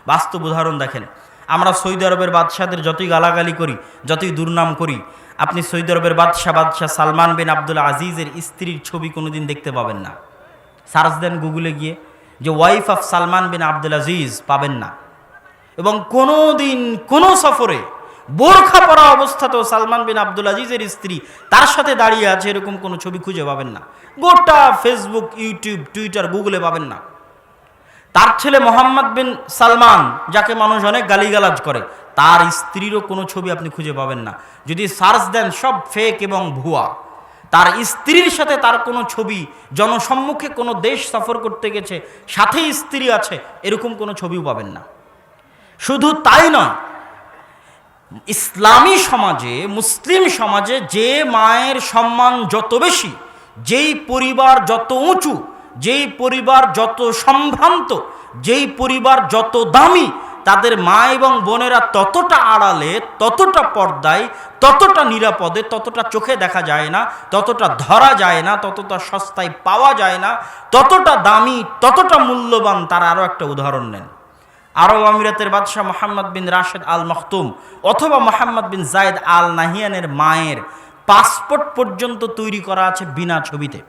বাস্তব উদাহরণ দেখেন। আমরা সৌদি আরবের বাদশাদের যতই গালাগালি করি, যতই দুর্নাম করি, আপনি সৌদি আরবের বাদশাহ সালমান বিন আব্দুল আজিজের স্ত্রীর ছবি কোনোদিন দেখতে পাবেন না। সার্চ দেন গুগলে গিয়ে যে ওয়াইফ অফ সালমান বিন আব্দুল আজিজ, পাবেন না। এবং কোনো দিন কোনো সফরে বোরখা পরা অবস্থাতেও সালমান বিন আব্দুল আজিজের স্ত্রী তার সাথে দাঁড়িয়ে আছে এরকম কোনো ছবি খুঁজে পাবেন না। গোটা ফেসবুক, ইউটিউব, টুইটার, গুগলে পাবেন না। তার ছেলে মোহাম্মদ বিন সালমান, যাকে মানুষ অনেক গালিগালাজ করে, তার স্ত্রীরও কোনো ছবি আপনি খুঁজে পাবেন না। যদি সার্চ দেন সব ফেক এবং ভুয়া। তার স্ত্রীর সাথে তার কোনো ছবি, জনসম্মুখে কোনো দেশ সফর করতে গেছে সাথে স্ত্রী আছে, এরকম কোনো ছবিও পাবেন না। শুধু তাই নয়, ইসলামী সমাজে, মুসলিম সমাজে যে মায়ের সম্মান যত বেশি, যেই পরিবার যত উঁচু, যেই পরিবার যত সম্ভ্রান্ত, যেই পরিবার যত দামি, তাদের মা এবং বোনেরা ততটা আড়ালে, ততটা পর্দায়, ততটা নিরাপদে, ততটা চোখে দেখা যায় না, ততটা ধরা যায় না, ততটা সস্তায় পাওয়া যায় না, ততটা দামি, ততটা মূল্যবান। তার আরও একটা উদাহরণ নেন। আরব আমিরাতের বাদশাহ মোহাম্মদ বিন রাশেদ আল মখতুম অথবা মোহাম্মদ বিন জায়েদ আল নাহিয়ানের মায়ের পাসপোর্ট পর্যন্ত তৈরি করা আছে বিনা ছবিতে।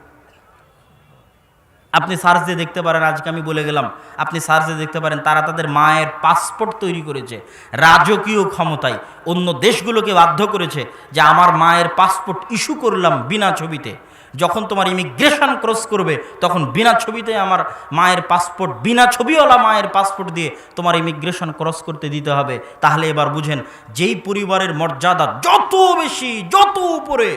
আপনি সার্চ দিয়ে দেখতে পারেন, আজকে আমি বলে গেলাম, আপনি সার্চ দিয়ে দেখতে পারেন তারা তাদের মায়ের পাসপোর্ট তৈরি করেছে রাজকীয় ক্ষমতায়। অন্য দেশগুলোকে বাধ্য করেছে যে আমার মায়ের পাসপোর্ট ইস্যু করলাম বিনা ছবিতে। যখন তোমার ইমিগ্রেশন ক্রস করবে তখন বিনা ছবিতে আমার মায়ের পাসপোর্ট, বিনা ছবিওয়ালা মায়ের পাসপোর্ট দিয়ে তোমার ইমিগ্রেশন ক্রস করতে দিতে হবে। তাহলে এবার বুঝেন, যেই পরিবারের মর্যাদা যত বেশি, যত উপরে,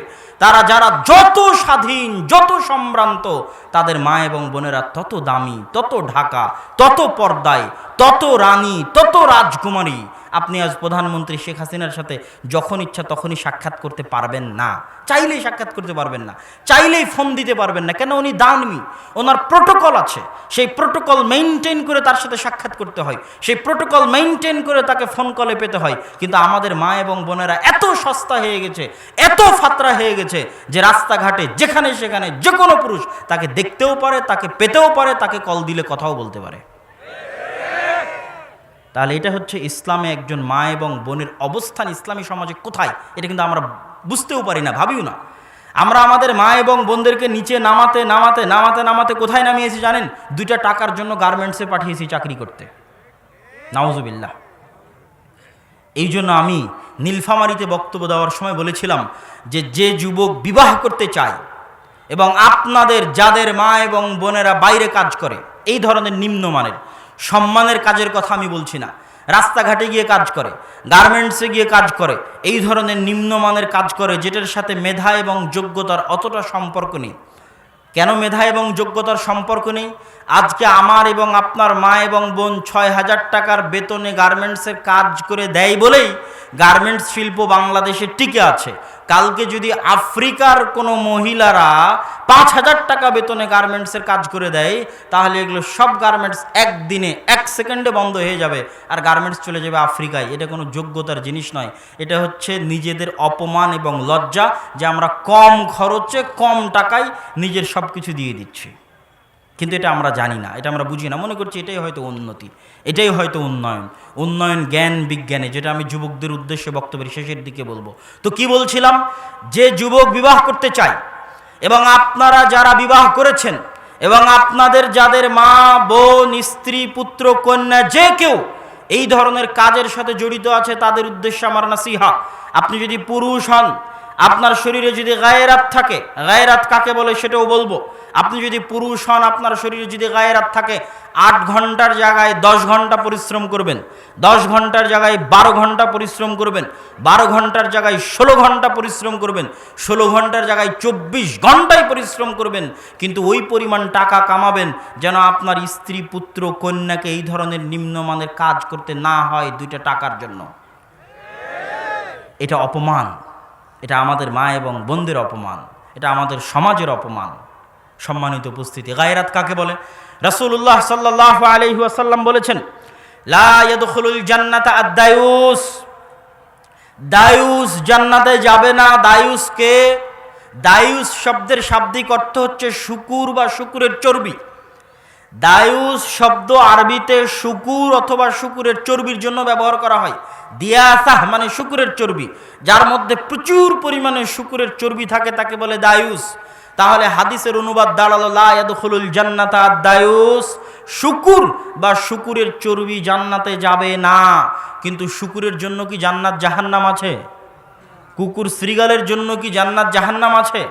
তারা যারা যত স্বাধীন, যত সম্ভ্রান্ত, তাদের মা এবং বোনেরা তত দামি, তত ঢাকা, তত পর্দায়, তত রানী, তত রাজকুমারী। আপনি আজ প্রধানমন্ত্রী শেখ হাসিনার সাথে যখন ইচ্ছা তখনই সাক্ষাৎ করতে পারবেন না, চাইলেই সাক্ষাৎ করতে পারবেন না, চাইলেই ফোন দিতে পারবেন না। কেন? উনি দানবী, ওনার প্রোটোকল আছে, সেই প্রোটোকল মেইনটেইন করে তার সাথে সাক্ষাৎ করতে হয়, সেই প্রোটোকল মেইনটেইন করে তাকে ফোন কলে পেতে হয়। কিন্তু আমাদের মা এবং বোনেরা এত সস্তা হয়ে গেছে, এত ফাতরা হয়ে গেছে যে রাস্তাঘাটে যেখানে সেখানে যে কোনো পুরুষ তাকে দেখতেও পারে, তাকে পেতেও পারে, তাকে কল দিলে কথাও বলতে পারে। তাহলে এটা হচ্ছে ইসলামে একজন মা এবং বোনের অবস্থান ইসলামী সমাজে কোথায়, এটা কিন্তু আমরা বুঝতেও পারি না, ভাবিও না। আমরা আমাদের মা এবং বোনদেরকে নিচে নামাতে নামাতে নামাতে নামাতে কোথায় নামিয়েছি জানেন? 2টা টাকার জন্য গার্মেন্টসে পাঠিয়েছি চাকরি করতে। নাউজুবিল্লাহ। এই জন্য আমি নীলফামারীতে বক্তব্য দেওয়ার সময় বলেছিলাম যে যে যুবক বিবাহ করতে চায় এবং আপনাদের যাদের মা এবং বোনেরা বাইরে কাজ করে, এই ধরনের নিম্নমানের সম্মানের কাজের কথা আমি বলছি না, রাস্তাঘাটে গিয়ে কাজ করে, গার্মেন্টসে গিয়ে কাজ করে, এই ধরনের নিম্নমানের কাজ করে যেটার সাথে মেধা এবং যোগ্যতার অতটা সম্পর্ক নেই। কেন মেধা এবং যোগ্যতার সম্পর্ক নেই? আজকে আমার এবং আপনার মা এবং বোন 6,000 টাকার বেতনে গার্মেন্টসের কাজ করে দেয় বলেই গার্মেন্টস শিল্প বাংলাদেশে টিকে আছে। কালকে যদি আফ্রিকার কোনো মহিলারা 5,000 টাকা বেতনে গার্মেন্টসের কাজ করে দেয়, তাহলে এগুলো সব গার্মেন্টস একদিনে, 1 সেকেন্ডে বন্ধ হয়ে যাবে, আর গার্মেন্টস চলে যাবে আফ্রিকায়। এটা কোনো যোগ্যতার জিনিস নয়, এটা হচ্ছে নিজেদের অপমান এবং লজ্জা যে আমরা কম খরচে, কম টাকায় নিজের সব কিছু দিয়ে দিচ্ছি। কিন্তু এটা আমরা জানি না, এটা আমরা বুঝি না, মনে করছি এটাই হয়তো উন্নতি, এটাই হয়তো উন্নয়ন। উন্নয়ন জ্ঞান বিজ্ঞানে, যেটা আমি যুবকদের উদ্দেশ্যে বক্তব্যের শেষের দিকে বলবো। তো কি বলছিলাম? যে যুবক বিবাহ করতে চায় এবং আপনারা যারা বিবাহ করেছেন এবং আপনাদের যাদের মা, বোন, স্ত্রী, পুত্র, কন্যা যে কেউ এই ধরনের কাজের সাথে জড়িত আছে, তাদের উদ্দেশ্যে আমার নাসিহা, আপনি যদি পুরুষ হন, আপনার শরীরে যদি গায়রাত থাকে, গায়রাত কাকে বলে সেটাও বলবো। আপনি যদি পুরুষ হন, আপনার শরীরে যদি গায়রাত থাকে, 8 ঘন্টার জায়গায় 10 ঘন্টা পরিশ্রম করবেন, 10 ঘন্টার জায়গায় 12 ঘন্টা পরিশ্রম করবেন, 12 ঘন্টার জায়গায় 16 ঘন্টা পরিশ্রম করবেন, 16 ঘন্টার জায়গায় 24 ঘন্টায় পরিশ্রম করবেন। কিন্তু ওই পরিমাণ টাকা কামাবেন যেন আপনার স্ত্রী, পুত্র, কন্যাকে এই ধরনের নিম্নমানের কাজ করতে না হয় 2টা টাকার জন্য। এটা অপমান, এটা আমাদের মা এবং বোনদের অপমান, এটা আমাদের সমাজের অপমান। সম্মানিত উপস্থিতি, গায়রাত কাকে বলে? রাসূলুল্লাহ সাল্লাল্লাহু আলাইহি ওয়াসাল্লাম বলেছেন, লা ইয়াদখুলুল জান্নাতা আদ-দায়ুস, দায়ুস জান্নাতে যাবে না। দায়ুসকে, দায়ুস শব্দের শাব্দিক অর্থ হচ্ছে শুকুর বা শুকুরের চর্বি। দায়ুস শব্দ আরবিতে শুকুর অথবা শুকুরের চর্বির জন্য ব্যবহার করা হয়। দিয়াসাহ মানে শুকুরের চর্বি, যার মধ্যে প্রচুর পরিমাণে শুকুরের চর্বি থাকে তাকে বলে দায়ুস। তাহলে হাদিসের অনুবাদ দাঁড়ালো লা ইয়াদখুলুল জান্নাতা আদ-দায়ুস, শুকুর বা শুকুরের চর্বি জান্নাতে যাবে না। কিন্তু শুকুরের জন্য কি জান্নাত জাহান্নাম আছে? কুকুর শ্রীগালের জন্য কি জান্নাত জাহান্নাম আছে?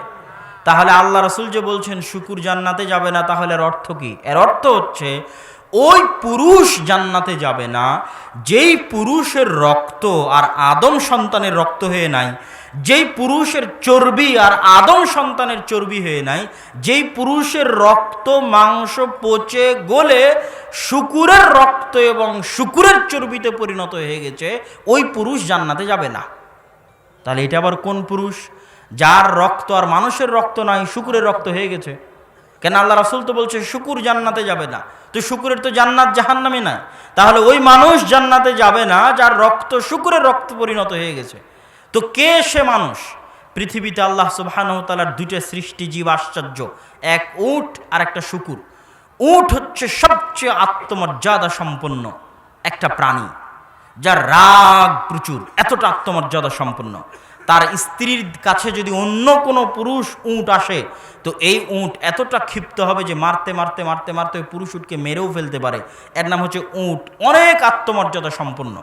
তাহলে আল্লাহ রাসূল যে বলছেন শুকুর জান্নাতে যাবে না, তাহলে এর অর্থ কি? এর অর্থ হচ্ছে ওই পুরুষ জান্নাতে যাবে না যেই পুরুষের রক্ত আর আদম সন্তানের রক্ত হয়ে নাই, যেই পুরুষের চর্বি আর আদম সন্তানের চর্বি হয়ে নাই, যেই পুরুষের রক্ত মাংস পচে গলে শুকুরের রক্ত এবং শুকুরের চর্বিতে পরিণত হয়ে গেছে, ওই পুরুষ জান্নাতে যাবে না। তাহলে এটা আবার কোন পুরুষ? যার রক্ত আর মানুষের রক্ত নয়, শুকুরের রক্ত হয়ে গেছে। কেন আল্লাহ রাসূল তো বলছে শুকুর জান্নাতে যাবে না, তো শুকুরের তো জান্নাত জাহান্নামে নাই। তাহলে ওই মানুষ জান্নাতে যাবে না যার রক্ত শুকুরের রক্ত পরিণত হয়ে গেছে। তো কে সে মানুষ? পৃথিবীতে আল্লাহ সুবহানাহু ওয়া তাআলার দুইটা সৃষ্টি জীব আশ্চর্য, এক উট আর একটা শুকুর। উট হচ্ছে সবচেয়ে আত্মমর্যাদা সম্পন্ন একটা প্রাণী, যার রাগ প্রচুর, এতটা আত্মমর্যাদা সম্পন্ন। তার স্ত্রীর কাছে যদি অন্য কোনো পুরুষ উট আসে, তো এই উট এতটা ক্ষিপ্ত হবে যে মারতে মারতে মারতে মারতে ওই পুরুষ উটকে মেরেও ফেলতে পারে। এর নাম হচ্ছে উট, অনেক আত্মমর্যাদা সম্পন্ন।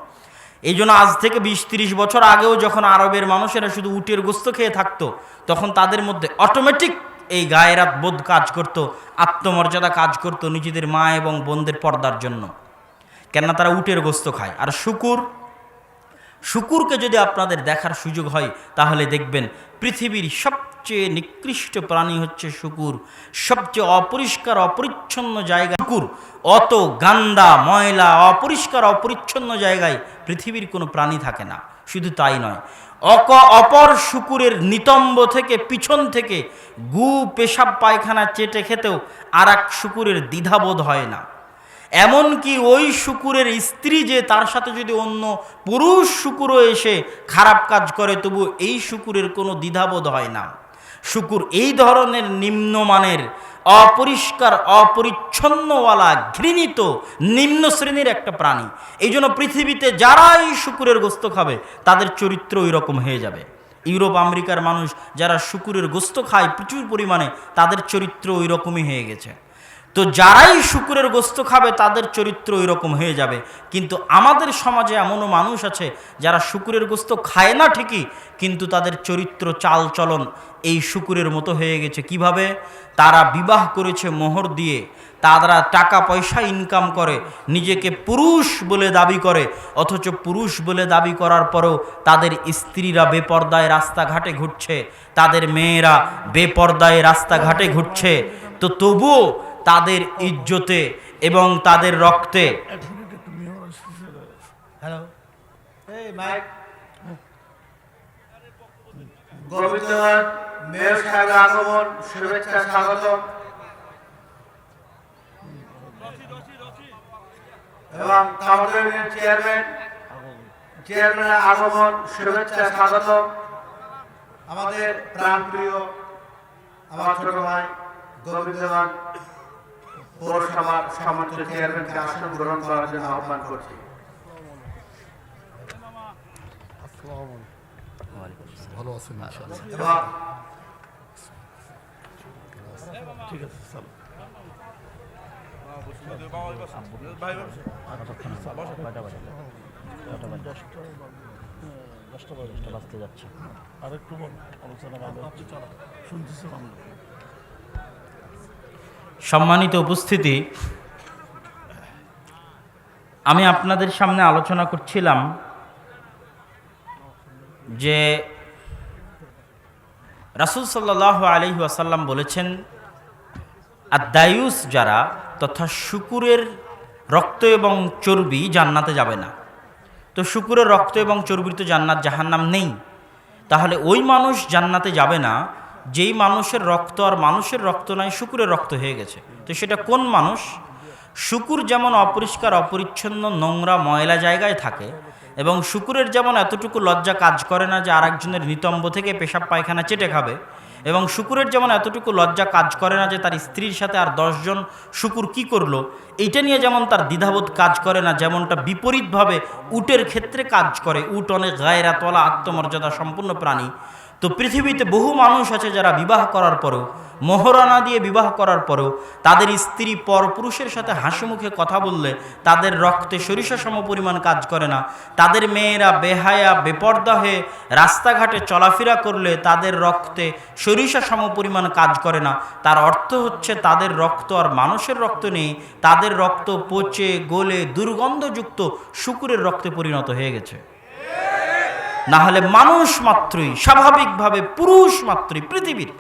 এই জন্য আজ থেকে 20-30 বছর আগেও যখন আরবের মানুষেরা শুধু উটের গোস্ত খেয়ে থাকতো, তখন তাদের মধ্যে অটোমেটিক এই গায়রাত বোধ কাজ করত, আত্মমর্যাদা কাজ করত নিজেদের মা এবং বোনদের পর্দার জন্য। কেননা তারা উটের গোস্ত খায়। আর শুকুরকে যদি আপনাদের দেখার সুযোগ হয়, তাহলে দেখবেন পৃথিবীর সবচেয়ে নিকৃষ্ট প্রাণী হচ্ছে শুকুর। সবচেয়ে অপরিষ্কার অপরিচ্ছন্ন জায়গায় শুকুর, অত গান্দা ময়লা অপরিষ্কার অপরিচ্ছন্ন জায়গায় পৃথিবীর কোনো প্রাণী থাকে না। শুধু তাই নয়, অপর শুকুরের নিতম্ব থেকে পিছন থেকে গু পেশাব পায়খানা চেটে খেতেও আর এক শুকুরের দ্বিধাবোধ হয় না। এমনকি ওই শুকুরের স্ত্রী যে তার সাথে যদি অন্য পুরুষ শুকুরও এসে খারাপ কাজ করে, তবু এই শুকুরের কোনো দ্বিধাবোধ হয় না। শুকুর এই ধরনের নিম্নমানের অপরিষ্কার অপরিচ্ছন্নওয়ালা ঘৃণিত নিম্ন শ্রেণীর একটা প্রাণী। এই জন্য পৃথিবীতে যারা এই শুকুরের গোস্ত খাবে তাদের চরিত্র ওই রকম হয়ে যাবে। ইউরোপ আমেরিকার মানুষ যারা শুকুরের গোস্ত খায় প্রচুর পরিমাণে, তাদের চরিত্র ওই রকমই হয়ে গেছে। তো যারাই শুকুরের গোস্ত খাবে তাদের চরিত্র ওই রকম হয়ে যাবে। কিন্তু আমাদের সমাজে এমনও মানুষ আছে যারা শুকুরের গোস্ত খায় না ঠিকই, কিন্তু তাদের চরিত্র চাল চলন এই শুকুরের মতো হয়ে গেছে। কিভাবে? তারা বিবাহ করেছে মোহর দিয়ে, তারা টাকা পয়সা ইনকাম করে, নিজেকে পুরুষ বলে দাবি করে, অথচ পুরুষ বলে দাবি করার পরেও তাদের স্ত্রীরা বেপর্দায় রাস্তাঘাটে ঘুরছে, তাদের মেয়েরা বেপর্দায় রাস্তাঘাটে ঘুরছে। তো তবুও তাদের ইজ্জতে এবং তাদের রক্তে মেয়র সাহেবের আগমন, শুভেচ্ছা স্বাগত। এবং চেয়ারম্যানের আগমন, শুভেচ্ছা স্বাগত। আমাদের প্রাণপ্রিয় আমার ছোট ভাই গোবিন্দগঞ্জ পৌরসভার সম্মানিত চেয়ারম্যানকে আসন গ্রহণ করার জন্য আহ্বান করছি। ভালো আছেন ইনশাআল্লাহ। এবং ঠিক আছে স্যার। বাজতে যাচ্ছে। আরেকটু আলোচনা ভালো শুনতেছেন আমরা। সম্মানিত উপস্থিতি, আমি আপনাদের সামনে আলোচনা করছিলাম যে রাসূল সাল্লাল্লাহু আলাইহি ওয়াসাল্লাম বলেছেন, আদ-দায়ুস যারা তথা শুকুরের রক্ত এবং চর্বি জান্নাতে যাবে না। তো শুকুরের রক্ত এবং চর্বির তো জান্নাত জাহান্নাম নেই। তাহলে ওই মানুষ জান্নাতে যাবে না যেই মানুষের রক্ত আর মানুষের রক্ত নাই, শুকুরের রক্ত হয়ে গেছে। তো সেটা কোন মানুষ? শুকুর যেমন অপরিষ্কার অপরিচ্ছন্ন নোংরা ময়লা জায়গায় থাকে, এবং শুকুরের যেমন এতটুকু লজ্জা কাজ করে না যে আরেকজনের নিতম্ব থেকে পেশাব পায়খানা চেটে খাবে, এবং শুকুরের যেমন এতটুকু লজ্জা কাজ করে না যে তার স্ত্রীর সাথে আর 10 জন শুকুর কি করলো, এইটা নিয়ে যেমন তার দ্বিধাবোধ কাজ করে না, যেমনটা বিপরীতভাবে উটের ক্ষেত্রে কাজ করে। উট অনেক গায়রাতওয়ালা আত্মমর্যাদা সম্পন্ন প্রাণী। তো পৃথিবীতে বহু মানুষ আছে যারা বিবাহ করার পরেও, মোহরানা দিয়ে বিবাহ করার পরেও তাদের স্ত্রী পরপুরুষের সাথে হাসি মুখে কথা বললে তাদের রক্তে সরিষা সম পরিমাণ কাজ করে না। তাদের মেয়েরা বেহায়া বেপর্দা হয়ে রাস্তাঘাটে চলাফেরা করলে তাদের রক্তে সরিষা সম পরিমাণ কাজ করে না। তার অর্থ হচ্ছে তাদের রক্ত আর মানুষের রক্ত নেই, তাদের রক্ত পচে গলে দুর্গন্ধযুক্ত শুকুরের রক্তে পরিণত হয়ে গেছে। না হলে মানুষ মাত্রই, স্বাভাবিকভাবে পুরুষ মাত্রই, পৃথিবীর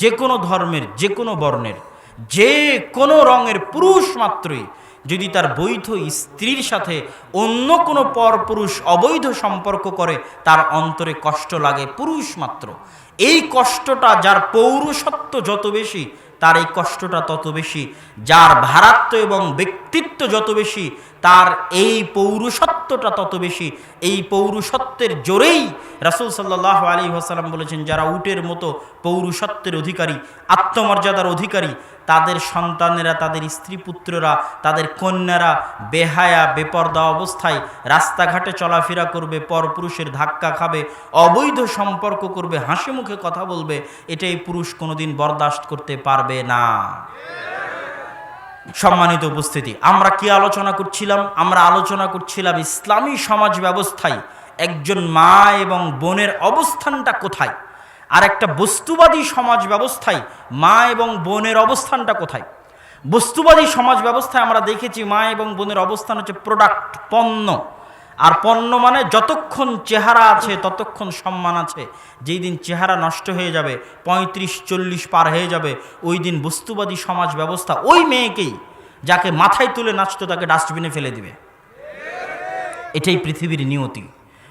যে কোনো ধর্মের, যে কোনো বর্ণের, যে কোনো রঙের পুরুষ মাত্রই যদি তার বৈধ স্ত্রীর সাথে অন্য কোনো পরপুরুষ অবৈধ সম্পর্ক করে তার অন্তরে কষ্ট লাগে পুরুষ মাত্র। এই কষ্টটা যার পৌরুষত্ব যত বেশি তার এই কষ্টটা তত বেশি, যার ভারাত্ম এবং ব্যক্তিত্ব যত বেশি তার এই পৌরুষত্বটা তত বেশি। এই পৌরুষত্বের জোরেই রাসূল সাল্লাল্লাহু আলাইহি ওয়াসাল্লাম বলেছেন, যারা উটের মতো পৌরুষত্বের অধিকারী, আত্মমর্যাদার অধিকারী, তাদের সন্তানেরা, তাদের স্ত্রী পুত্ররা, তাদের কন্যারা বেহায়া বেপর্দা অবস্থায় রাস্তাঘাটে চলাফেরা করবে, পরপুরুষের ধাক্কা খাবে, অবৈধ সম্পর্ক করবে, হাসি মুখে কথা বলবে, এটাই পুরুষ কোনোদিন বরদাস্ত করতে পারবে না। সম্মানিত উপস্থিতি, আমরা কি আলোচনা করছিলাম? আমরা আলোচনা করছিলাম ইসলামী সমাজ ব্যবস্থায় একজন মা এবং বোনের অবস্থানটা কোথায়, আর একটা বস্তুবাদী সমাজ ব্যবস্থায় মা এবং বোনের অবস্থানটা কোথায়। বস্তুবাদী সমাজ ব্যবস্থায় আমরা দেখেছি মা এবং বোনের অবস্থান হচ্ছে প্রোডাক্ট, পণ্য। আর পণ্য মানে যতক্ষণ চেহারা আছে ততক্ষণ সম্মান আছে। যেই দিন চেহারা নষ্ট হয়ে যাবে, 35-40 পার হয়ে যাবে, ওই দিন বস্তুবাদী সমাজ ব্যবস্থা ওই মেয়েকেই, যাকে মাথায় তুলে নাচতো, তাকে ডাস্টবিনে ফেলে দিবে। এটাই পৃথিবীর নিয়তি।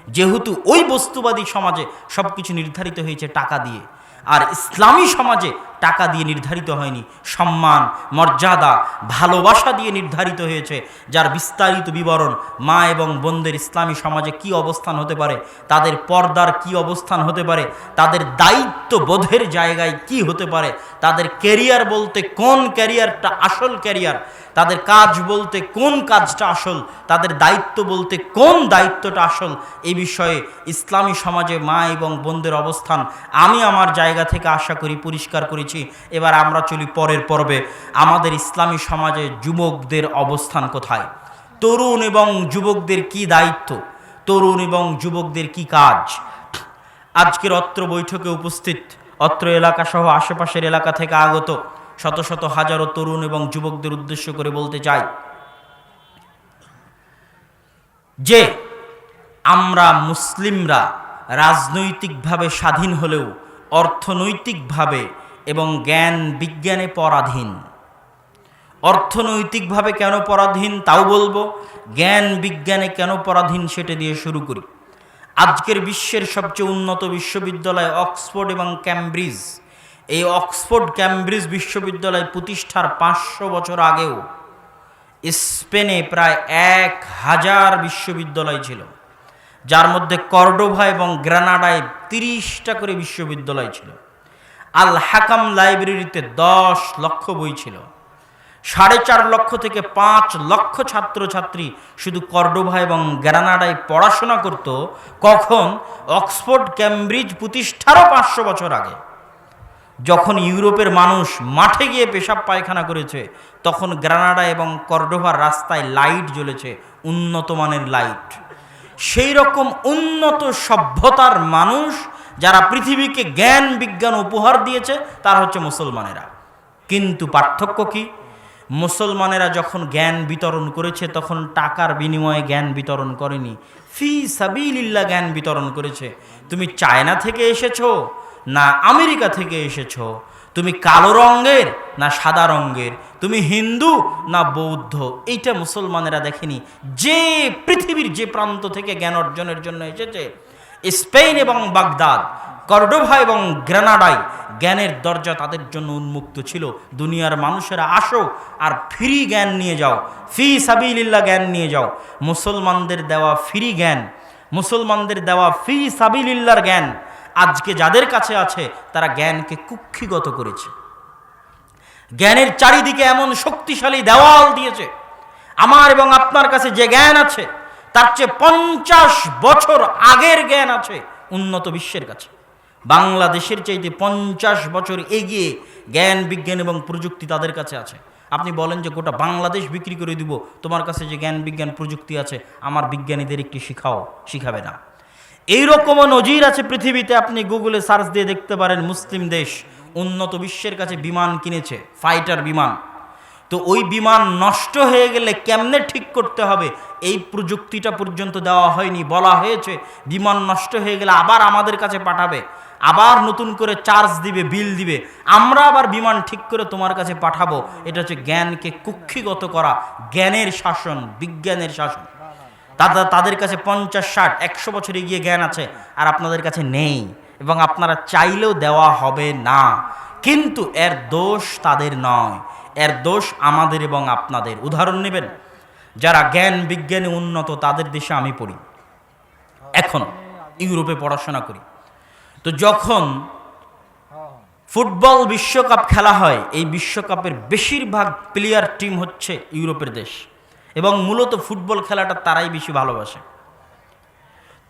যেহেতু ওই বস্তুবাদী সমাজে সব কিছু নির্ধারিত হয়েছে টাকা দিয়ে, আর ইসলামী সমাজে টাকা দিয়ে নির্ধারিত হয়নি, সম্মান, মর্যাদা, ভালোবাসা দিয়ে নির্ধারিত হয়েছে। যার বিস্তারিত বিবরণ মা এবং বোনদের ইসলামী সমাজে কি অবস্থান হতে পারে, তাদের পর্দার কি অবস্থান হতে পারে, তাদের দায়িত্ব বোধের জায়গায় কি হতে পারে, তাদের ক্যারিয়ার বলতে কোন ক্যারিয়ারটা আসল ক্যারিয়ার, তাদের কাজ বলতে কোন কাজটা আসল, তাদের দায়িত্ব বলতে কোন দায়িত্বটা আসল, এই বিষয়ে ইসলামী সমাজে মা এবং বোনদের অবস্থান আমি আমার জায়গা থেকে আশা করি পরিষ্কার করেছি। এবার আমরা চলি পরের পর্বে। আমাদের ইসলামী সমাজে যুবকদের অবস্থান কোথায়, তরুণ এবং যুবকদের কি দায়িত্ব, তরুণ এবং যুবকদের কি কাজ। আজকের অত্র বৈঠকে উপস্থিত অত্র এলাকা সহ আশেপাশের এলাকা থেকে আগত শত শত হাজারো তরুণ এবং যুবকদের উদ্দেশ্য করে বলতে চাই যে আমরা মুসলিমরা রাজনৈতিকভাবে স্বাধীন হলেও অর্থনৈতিকভাবে এবং জ্ঞান বিজ্ঞানে পরাধীন। অর্থনৈতিকভাবে কেন পরাধীন তাও বলবো, জ্ঞান বিজ্ঞানে কেন পরাধীন সেটা দিয়ে শুরু করি। আজকের বিশ্বের সবচেয়ে উন্নত বিশ্ববিদ্যালয় অক্সফোর্ড এবং ক্যামব্রিজ, এই অক্সফোর্ড ক্যামব্রিজ বিশ্ববিদ্যালয় প্রতিষ্ঠার 500 বছর আগেও স্পেনে প্রায় 1000 বিশ্ববিদ্যালয় ছিল, যার মধ্যে কর্ডোভা এবং গ্রানাডায় 30টা করে বিশ্ববিদ্যালয় ছিল। আল হাকাম লাইব্রেরিতে 10 লক্ষ বই ছিল। 4.5 লক্ষ থেকে 5 লক্ষ ছাত্রছাত্রী শুধু কর্ডোভা এবং গ্রানাডায় পড়াশোনা করত। কখন? অক্সফোর্ড ক্যামব্রিজ প্রতিষ্ঠারও 500 বছর আগে। যখন ইউরোপের মানুষ মাঠে গিয়ে পেশাব পায়খানা করেছে, তখন গ্রানাডা এবং কর্ডোভার রাস্তায় লাইট জ্বলেছে, উন্নত মানের লাইট। সেই রকম উন্নত সভ্যতার মানুষ যারা পৃথিবীকে জ্ঞান বিজ্ঞান উপহার দিয়েছে তারা হচ্ছে মুসলমানেরা। কিন্তু পার্থক্য কি? মুসলমানেরা যখন জ্ঞান বিতরণ করেছে তখন টাকার বিনিময়ে জ্ঞান বিতরণ করেনি, ফি সাবিলিল্লাহ জ্ঞান বিতরণ করেছে। তুমি চায়না থেকে এসেছো না আমেরিকা থেকে এসেছো, তুমি কালো রঙের না সাদা রঙের, তুমি হিন্দু না বৌদ্ধ, এইটা মুসলমানেরা দেখেনি। যে পৃথিবীর যে প্রান্ত থেকে জ্ঞান অর্জনের জন্য এসেছে, স্পেন এবং বাগদাদ, কর্ডোভা এবং গ্রানাডায় জ্ঞানের দরজা তাদের জন্য উন্মুক্ত ছিল। দুনিয়ার মানুষেরা আসো আর ফ্রি জ্ঞান নিয়ে যাও, ফি সাবিলিল্লাহ জ্ঞান নিয়ে যাও। মুসলমানদের দেওয়া ফ্রি জ্ঞান, মুসলমানদের দেওয়া ফি সাবিলিল্লাহর জ্ঞান আজকে যাদের কাছে আছে তারা জ্ঞানকে কুক্ষিগত করেছে, জ্ঞানের চারিদিকে এমন শক্তিশালী দেওয়াল দিয়েছে। আমার এবং আপনার কাছে যে জ্ঞান আছে তার চেয়ে 50 বছর আগের জ্ঞান আছে উন্নত বিশ্বের কাছে। বাংলাদেশের চাইতে 50 বছর এগিয়ে জ্ঞান বিজ্ঞান এবং প্রযুক্তি তাদের কাছে আছে। আপনি বলেন যে গোটা বাংলাদেশ বিক্রি করে দিব, তোমার কাছে যে জ্ঞান বিজ্ঞান প্রযুক্তি আছে আমার বিজ্ঞানীদের একটি শিখাবে না। এইরকমও নজির আছে পৃথিবীতে, আপনি গুগলে সার্চ দিয়ে দেখতে পারেন। মুসলিম দেশ উন্নত বিশ্বের কাছে বিমান কিনেছে, ফাইটার বিমান। তো ওই বিমান নষ্ট হয়ে গেলে কেমনে ঠিক করতে হবে এই প্রযুক্তিটা পর্যন্ত দেওয়া হয়নি। বলা হয়েছে বিমান নষ্ট হয়ে গেলে আবার আমাদের কাছে পাঠাবে, আবার নতুন করে চার্জ দিবে, বিল দিবে, আমরা আবার বিমান ঠিক করে তোমার কাছে পাঠাবো। এটা হচ্ছে জ্ঞানকে কুক্ষিগত করা, জ্ঞানের শাসন, বিজ্ঞানের শাসন। তাদের কাছে 50, 60, 100 বছর এগিয়ে জ্ঞান আছে আর আপনাদের কাছে নেই, এবং আপনারা চাইলেও দেওয়া হবে না। কিন্তু এর দোষ তাদের নয়, এর দোষ আমাদের এবং আপনাদের। উদাহরণ নেবেন, যারা জ্ঞান বিজ্ঞানে উন্নত তাদের দেশে আমি পড়ি, এখন ইউরোপে পড়াশোনা করি। তো যখন ফুটবল বিশ্বকাপ খেলা হয়, এই বিশ্বকাপের বেশিরভাগ প্লেয়ার টিম হচ্ছে ইউরোপের দেশ, এবং মূলত ফুটবল খেলাটা তারাই বেশি ভালোবাসে।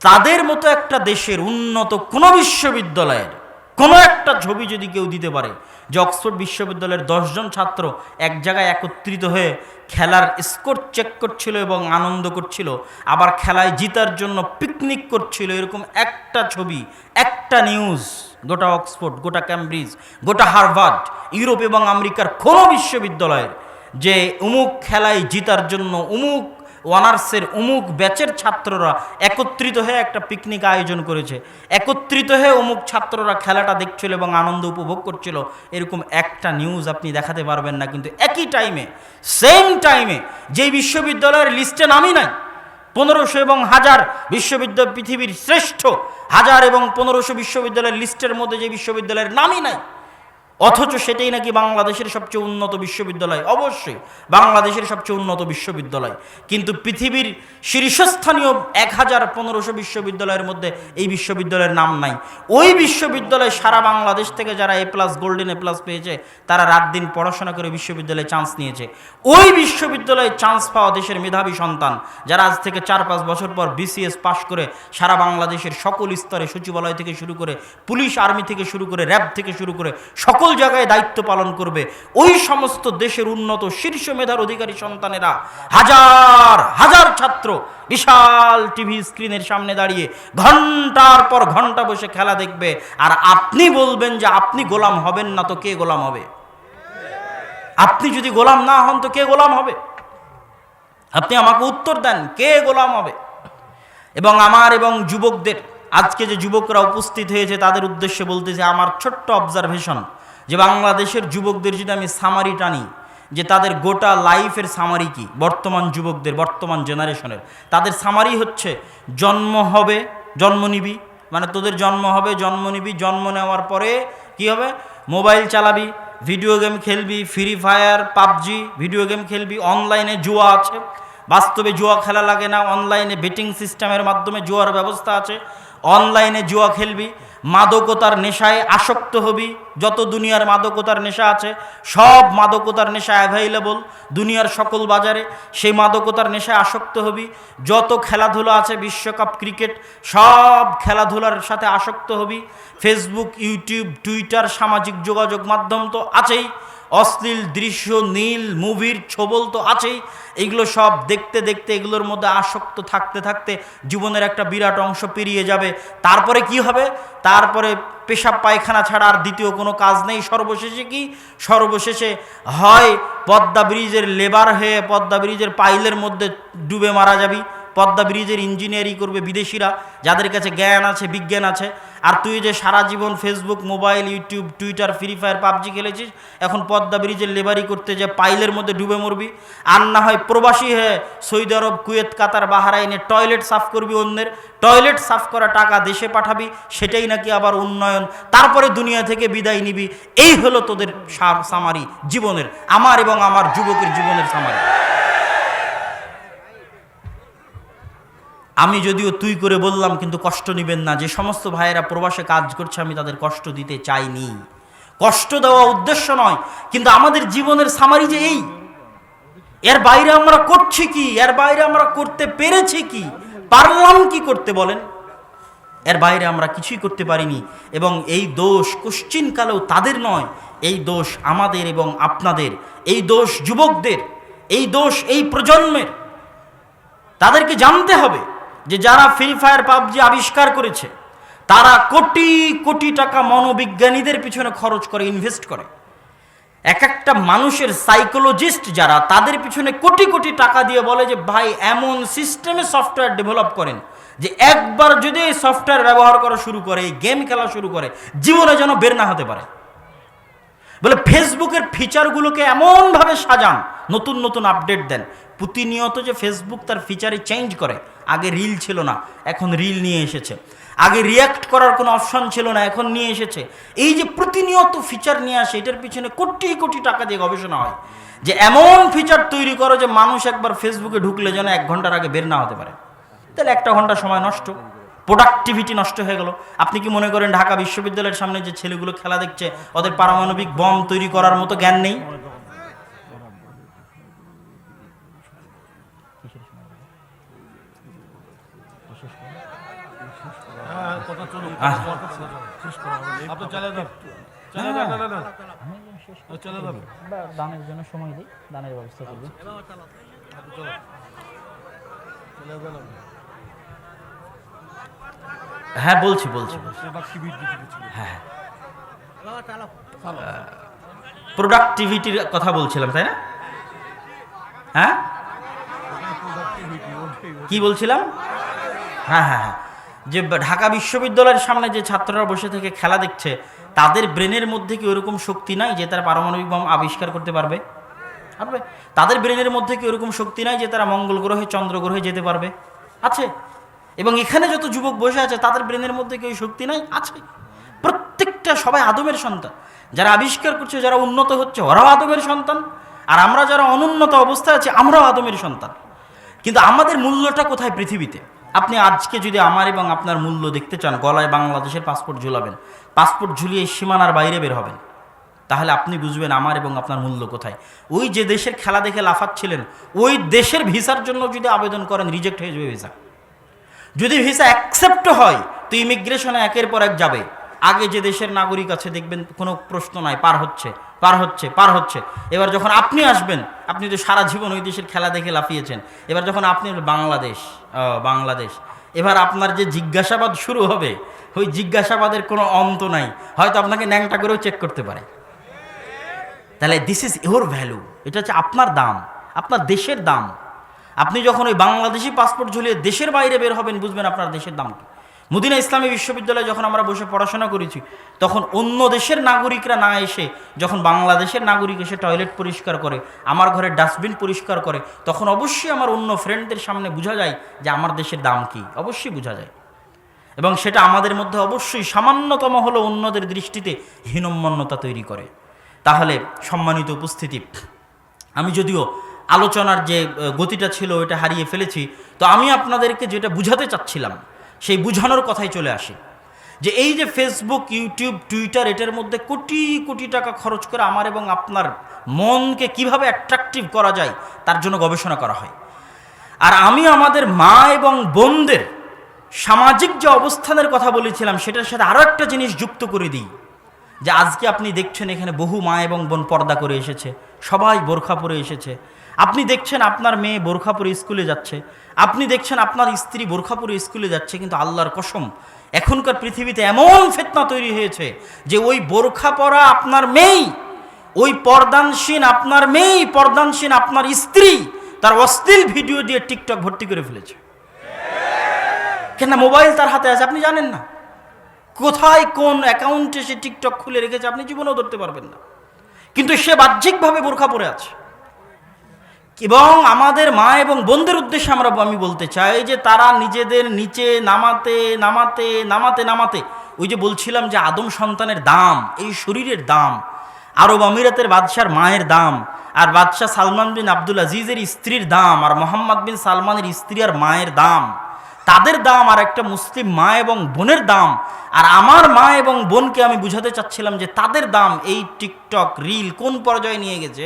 তাদের মতো একটা দেশের উন্নত কোনো বিশ্ববিদ্যালয়ের কোনো একটা ছবি যদি কেউ দিতে পারে যে অক্সফোর্ড বিশ্ববিদ্যালয়ের 10 জন ছাত্র এক জায়গায় একত্রিত হয়ে খেলার স্কোর চেক করছিল এবং আনন্দ করছিল, আবার খেলায় জিতার জন্য পিকনিক করছিল, এরকম একটা ছবি, একটা নিউজ গোটা অক্সফোর্ড, গোটা ক্যামব্রিজ, গোটা হার্ভার্ড, ইউরোপ এবং আমেরিকার কোনো বিশ্ববিদ্যালয়ের যে অমুক খেলায় জিতার জন্য অমুক অনার্সের অমুক ব্যাচের ছাত্ররা একত্রিত হয়ে একটা পিকনিক আয়োজন করেছে, একত্রিত হয়ে অমুক ছাত্ররা খেলাটা দেখছিল এবং আনন্দ উপভোগ করছিল, এরকম একটা নিউজ আপনি দেখাতে পারবেন না। কিন্তু একই টাইমে, সেম টাইমে যেই বিশ্ববিদ্যালয়ের লিস্টে নামই নাই, 1500 এবং 1000 বিশ্ববিদ্যালয়, পৃথিবীর শ্রেষ্ঠ 1000 এবং 1500 বিশ্ববিদ্যালয়ের লিস্টের মধ্যে যে বিশ্ববিদ্যালয়ের নামই নাই, অথচ সেটাই নাকি বাংলাদেশের সবচেয়ে উন্নত বিশ্ববিদ্যালয়। অবশ্যই বাংলাদেশের সবচেয়ে উন্নত বিশ্ববিদ্যালয়, কিন্তু পৃথিবীর শীর্ষস্থানীয় 1000-1500 বিশ্ববিদ্যালয়ের মধ্যে এই বিশ্ববিদ্যালয়ের নাম নাই। ওই বিশ্ববিদ্যালয়ে সারা বাংলাদেশ থেকে যারা A+, গোল্ডেন A+ পেয়েছে, তারা রাত দিন পড়াশোনা করে বিশ্ববিদ্যালয়ে চান্স নিয়েছে। ওই বিশ্ববিদ্যালয়ে চান্স পাওয়া দেশের মেধাবী সন্তান, যারা আজ থেকে 4-5 বছর পর BCS পাশ করে সারা বাংলাদেশের সকল স্তরে, সচিবালয় থেকে শুরু করে পুলিশ, আর্মি থেকে শুরু করে র্যাব থেকে শুরু করে সকল জায়গায় দায়িত্ব পালন করবে। ওই সমস্ত দেশের উন্নত শীর্ষ মেধার অধিকারী সন্তানেরা, হাজার হাজার ছাত্র বিশাল টিভি স্ক্রিনের সামনে দাঁড়িয়ে ঘন্টার পর ঘন্টা বসে খেলা দেখবে, আর আপনি বলবেন যে আপনি গোলাম হবেন না, তো কে গোলাম হবে? আপনি যদি গোলাম না হন তো কে গোলাম হবে? আপনি আমাকে উত্তর দেন, কে গোলাম হবে? এবং আমার এবং যুবকদের, আজকে যে যুবকরা উপস্থিত হয়েছে তাদের উদ্দেশ্যে বলতেছে আমার ছোট্ট অবজারভেশন, যে বাংলাদেশের যুবকদের যদি আমি সামারি টানি, যে তাদের গোটা লাইফের সামারি কি, বর্তমান যুবকদের, বর্তমান জেনারেশনের তাদের সামারি হচ্ছে জন্ম হবে, জন্ম নিবি, মানে তোদের জন্ম হবে, জন্ম নিবি, জন্ম নেওয়ার পরে কি হবে? মোবাইল চালাবি, ভিডিও গেম খেলবি, free Fire, PUBG video game খেলবি, অনলাইনে জুয়া আছে, বাস্তবে জুয়া খেলা লাগে না, অনলাইনে বেটিং সিস্টেমের মাধ্যমে জুয়ার ব্যবস্থা আছে, অনলাইনে জুয়া খেলবি, মাদকতার নেশায় আসক্ত হবি। যত দুনিয়ার মাদকতার নেশা আছে সব মাদকতার নেশা অ্যাভেইলেবল দুনিয়ার সকল বাজারে, সেই মাদকতার নেশায় আসক্ত হবি। যত খেলাধুলা আছে, বিশ্বকাপ, ক্রিকেট, সব খেলাধুলার সাথে আসক্ত হবি। ফেসবুক, ইউটিউব, টুইটার, সামাজিক যোগাযোগ মাধ্যম তো আছেই, অশ্লীল দৃশ্য, নীল মুভির ছবল তো আছেই। এগুলো সব দেখতে দেখতে, এগুলোর মধ্যে আসক্ত থাকতে থাকতে জীবনের একটা বিরাট অংশ পেরিয়ে যাবে। তারপরে কি হবে? তারপরে পেশাব পায়খানা ছাড়া আর দ্বিতীয় কোনো কাজ নেই। সর্বশেষে কি? সর্বশেষে হয় পদ্মা ব্রিজের লেবার হয়ে পদ্মা ব্রিজের পাইলের মধ্যে ডুবে মারা যাবি। পদ্মা ব্রিজের ইঞ্জিনিয়ারিং করবে বিদেশিরা, যাদের কাছে জ্ঞান আছে, বিজ্ঞান আছে। আর তুই যে সারা জীবন Facebook, mobile, YouTube, Twitter, Free Fire, PUBG খেলেছিস, এখন পদ্মা ব্রিজের লেবারি করতে যে পাইলের মধ্যে ডুবে মরবি। আর না হয় প্রবাসী হয়ে সৌদি আরব, কুয়েত, কাতার, বাহরাইনে টয়লেট সাফ করবি, অন্যের টয়লেট সাফ করা টাকা দেশে পাঠাবি, সেটাই নাকি আবার উন্নয়ন। তারপরে দুনিয়া থেকে বিদায় নিবি। এই হলো তোদের সামারি জীবনের, আমার এবং আমার যুবকের জীবনের সামারি। আমি যদিও তুই করে বললাম, কিন্তু কষ্ট নেবেন না। যে সমস্ত ভাইয়েরা প্রবাসে কাজ করছে আমি তাদের কষ্ট দিতে চাইনি, কষ্ট দেওয়া উদ্দেশ্য নয়। কিন্তু আমাদের জীবনের সামারি যে এই, এর বাইরে আমরা করছি কি, এর বাইরে আমরা করতে পেরেছি কি, পারলাম কি করতে বলেন? এর বাইরে আমরা কিছুই করতে পারিনি। এবং এই দোষ কোশ্চিনকালেও তাদের নয়, এই দোষ আমাদের এবং আপনাদের, এই দোষ যুবকদের, এই দোষ এই প্রজন্মের। তাদেরকে জানতে হবে যে যারা ফ্রি ফায়ার পাবজি আবিষ্কার করেছে তারা কোটি কোটি টাকা মনোবিজ্ঞানীদের পিছনে খরচ করে, ইনভেস্ট করে। এক একটা মানুষের সাইকোলজিস্ট যারা, তাদের পিছনে কোটি কোটি টাকা দিয়ে বলে যে ভাই এমন সিস্টেমে সফটওয়্যার ডেভেলপ করেন যে একবার যদি এই সফটওয়্যার ব্যবহার করা শুরু করে, এই গেম খেলা শুরু করে, জীবনে যেন বের না হতে পারে। বলে ফেসবুকের ফিচারগুলোকে এমনভাবে সাজান, নতুন নতুন আপডেট দেন প্রতিনিয়ত, যে ফেসবুক তার ফিচারে চেঞ্জ করে। আগে রিল ছিল না, এখন রিল নিয়ে এসেছে। আগে রিয়াক্ট করার কোনো অপশন ছিল না, এখন নিয়ে এসেছে। এই যে প্রতিনিয়ত ফিচার নিয়ে আসে, এটার পিছনে কোটি কোটি টাকা দিয়ে গবেষণা হয় যে এমন ফিচার তৈরি করো যে মানুষ একবার ফেসবুকে ঢুকলে যেন 1 ঘন্টার আগে বের না হতে পারে। তাহলে 1 ঘন্টা সময় নষ্ট, প্রোডাক্টিভিটি নষ্ট হয়ে গেল। আপনি কি মনে করেন ঢাকা বিশ্ববিদ্যালয়ের সামনে যে ছেলেগুলো খেলা দেখছে ওদের পারমাণবিক বম তৈরি করার মতো জ্ঞান নেই? দানের জন্য সময় দিই, দানের ব্যবস্থা করবো। হ্যাঁ বলছি। হ্যাঁ, প্রোডাক্টিভিটির কথা বলছিলাম, তাই না? হ্যাঁ, কি বলছিলাম? হ্যাঁ, যে ঢাকা বিশ্ববিদ্যালয়ের সামনে যে ছাত্ররা বসে থেকে খেলা দেখছে, তাদের ব্রেনের মধ্যে কি ওরকম শক্তি নাই যে তারা পারমাণবিক বোম আবিষ্কার করতে পারবে? তাদের ব্রেনের মধ্যে কি ওরকম শক্তি নাই যে তারা মঙ্গল গ্রহে, চন্দ্র গ্রহে যেতে পারবে? আছে। এবং এখানে যত যুবক বসে আছে তাদের ব্রেনের মধ্যে কি ওই শক্তি নাই? আছে। প্রত্যেকটা সবাই আদমের সন্তান। যারা আবিষ্কার করছে, যারা উন্নত হচ্ছে, ওরাও আদমের সন্তান। আর আমরা যারা অনুন্নত অবস্থায় আছি, আমরাও আদমের সন্তান। কিন্তু আমাদের মূল্যটা কোথায় পৃথিবীতে? আপনি আজকে যদি আমার এবং আপনার মূল্য দেখতে চান, গলায় বাংলাদেশের পাসপোর্ট ঝুলাবেন, পাসপোর্ট ঝুলিয়ে সীমানার বাইরে বের হবেন, তাহলে আপনি বুঝবেন আমার এবং আপনার মূল্য কোথায়। ওই যে দেশের খেলা দেখে লাফাচ্ছিলেন, ওই দেশের ভিসার জন্য যদি আবেদন করেন, রিজেক্ট হয়ে যাবে ভিসা। যদি ভিসা অ্যাকসেপ্ট হয় তো ইমিগ্রেশনে একের পর এক যাবে। আগে যে দেশের নাগরিক আছে দেখবেন কোনো প্রশ্ন নাই, পার হচ্ছে। এবার যখন আপনি আসবেন, আপনি তো সারা জীবন ওই দেশের খেলা দেখে লাফিয়েছেন, এবার যখন আপনি বাংলাদেশ, এবার আপনার যে জিজ্ঞাসাবাদ শুরু হবে, ওই জিজ্ঞাসাবাদের কোনো অন্ত নাই, হয়তো আপনাকে ন্যাংটা করেও চেক করতে পারে। তাহলে দিস ইজ ইওর ভ্যালু, এটা হচ্ছে আপনার দাম, আপনার দেশের দাম। আপনি যখন ওই বাংলাদেশি পাসপোর্ট ঝুলিয়ে দেশের বাইরে বের হবেন, বুঝবেন আপনার দেশের দাম কি। মদিনা ইসলামী বিশ্ববিদ্যালয়ে যখন আমরা বসে পড়াশোনা করেছি, তখন অন্য দেশের নাগরিকরা না এসে, যখন বাংলাদেশের নাগরিক এসে টয়লেট পরিষ্কার করে, আমার ঘরের ডাস্টবিন পরিষ্কার করে, তখন অবশ্যই আমার অন্য ফ্রেন্ডদের সামনে বোঝা যায় যে আমার দেশের দাম কি, অবশ্যই বোঝা যায়। এবং সেটা আমাদের মধ্যে অবশ্যই সামান্যতম হলো অন্যদের দৃষ্টিতে হীনম্মন্যতা তৈরি করে। তাহলে সম্মানিত উপস্থিতি, আমি যদিও আলোচনার যে গতিটা ছিল ওটা হারিয়ে ফেলেছি, তো আমি আপনাদেরকে যেটা বুঝাতে চাচ্ছিলাম সেই বুঝানোর কথাই চলে আসি। যে এই যে ফেসবুক, ইউটিউব, টুইটার, এটার মধ্যে কোটি কোটি টাকা খরচ করে আমার এবং আপনার মনকে কিভাবে অ্যাট্রাকটিভ করা যায় তার জন্য গবেষণা করা হয়। আর আমি আমাদের মা এবং বোনদের সামাজিক যে অবস্থানের কথা বলেছিলাম, সেটার সাথে আরও একটা জিনিস যুক্ত করে দিই। যে আজকে আপনি দেখছেন এখানে বহু মা এবং বোন পর্দা করে এসেছে, সবাই বোরখা পরে এসেছে। আপনি দেখছেন আপনার মেয়ে বোরখা পরে স্কুলে যাচ্ছে, আপনি দেখছেন আপনার স্ত্রী বোরখা পরে স্কুলে যাচ্ছে। কিন্তু আল্লাহর কসম, এখনকার পৃথিবীতে এমন ফিতনা তৈরি হয়েছে যে ওই বোরখা পরা আপনার মেয়ে, ওই পর্দানসীন আপনার মেয়ে, পর্দানসীন আপনার স্ত্রী, তার অশ্লীল ভিডিও দিয়ে টিকটক ভর্তি করে ফেলেছে। কেন? মোবাইল তার হাতে আছে, আপনি জানেন না কোথায় কোন অ্যাকাউন্টে সে টিকটক খুলে রেখেছে, আপনি জীবনেও ধরতে পারবেন না। কিন্তু সে বাহ্যিকভাবে বোরখা পরে আছে। এবং আমাদের মা এবং বোনদের উদ্দেশ্যে আমি বলতে চাই যে তারা নিজেদের নিচে নামাতে ওই যে বলছিলাম যে আদম সন্তানের দাম, এই শরীরের দাম, আরব আমিরাতের বাদশার মায়ের দাম, আর বাদশাহ সালমান বিন আব্দুল আজিজের স্ত্রীর দাম, আর মোহাম্মদ বিন সালমানের স্ত্রী আর মায়ের দাম, তাদের দাম আর একটা মুসলিম মা এবং বোনের দাম। আর আমার মা এবং বোনকে আমি বুঝাতে চাচ্ছিলাম যে তাদের দাম এই টিকটক রিল কোন পর্যায়ে নিয়ে গেছে,